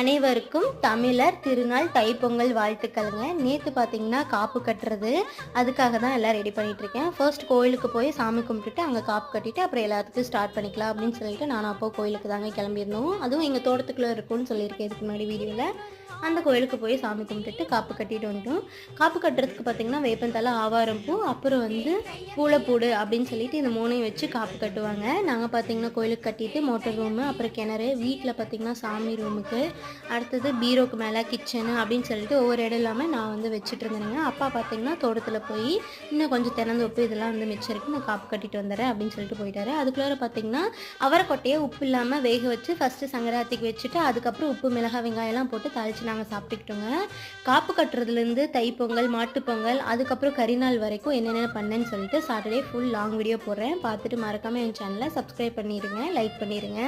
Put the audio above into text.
அனைவருக்கும் தமிழர் திருநாள் தைப்பொங்கல் வாழ்த்துக்கள்ங்க. நேற்று பார்த்தீங்கன்னா காப்பு கட்டுறது, அதுக்காக தான் எல்லாம் ரெடி பண்ணிகிட்ருக்கேன். ஃபர்ஸ்ட் கோயிலுக்கு போய் சாமி கும்பிட்டுட்டு அங்கே காப்பு கட்டிட்டு அப்புறம் எல்லாத்துக்கும் ஸ்டார்ட் பண்ணிக்கலாம் அப்படின்னு சொல்லிட்டு நானும் அப்போ கோயிலுக்கு தாங்க கிளம்பியிருந்தோம். அதுவும் எங்கள் தோட்டத்துக்குள்ளே இருக்கும்னு சொல்லியிருக்கேன் இதுக்கு முன்னாடி வீடியோவில். அந்த கோயிலுக்கு போய் சாமி கும்பிட்டுட்டு காப்பு கட்டிட்டு வந்துட்டோம். காப்பு கட்டுறதுக்கு பார்த்திங்கன்னா வேப்பந்தலை, ஆவாரம் பூ, அப்புறம் பூளைப்பூடு அப்படின்னு சொல்லிட்டு இந்த மூணையும் வச்சு காப்பு கட்டுவாங்க. நாங்கள் பார்த்திங்கன்னா கோயிலுக்கு கட்டிட்டு மோட்டர் ரூமு, அப்புறம் கிணறு, வீட்டில் பார்த்திங்கன்னா சாமி ரூமுக்கு, அடுத்தது பீரோக்கு மேலே கிச்சனு அப்படின்னு சொல்லிட்டு ஒவ்வொரு இடம் இல்லாமல் நான் வச்சுட்டு இருந்தேங்க. அப்பா பார்த்திங்கன்னா தோட்டத்தில் போய் இன்னும் கொஞ்சம் திறந்தொப்பு இதெல்லாம் மிச்சம் இருக்குது, நான் காப்பு கட்டிட்டு வந்துடுறேன் அப்படின்னு சொல்லிட்டு போயிட்டாரு. அதுக்குள்ளே பார்த்திங்கன்னா அவரைக்கொட்டையை உப்பு இல்லாமல் வேக வச்சு ஃபஸ்ட்டு சங்கராத்திக்கு வச்சுட்டு அதுக்கப்புறம் உப்பு, மிளகாய், வெங்காயம்லாம் போட்டு தாளித்து நாங்கள் சாப்பிட்டுக்கிட்டோங்க. காப்பு கட்டுறதுலேருந்து தைப்பொங்கல், மாட்டுப்பொங்கல், அதுக்கப்புறம் கரிநாள் வரைக்கும் என்னென்ன பண்ணேன்னு சொல்லிட்டு சாட்டர்டே ஃபுல் லாங் வீடியோ போடுறேன். பார்த்துட்டு மறக்காமல் என் சேனலை சப்ஸ்கிரைப் பண்ணிடுங்க, லைக் பண்ணிடுங்க.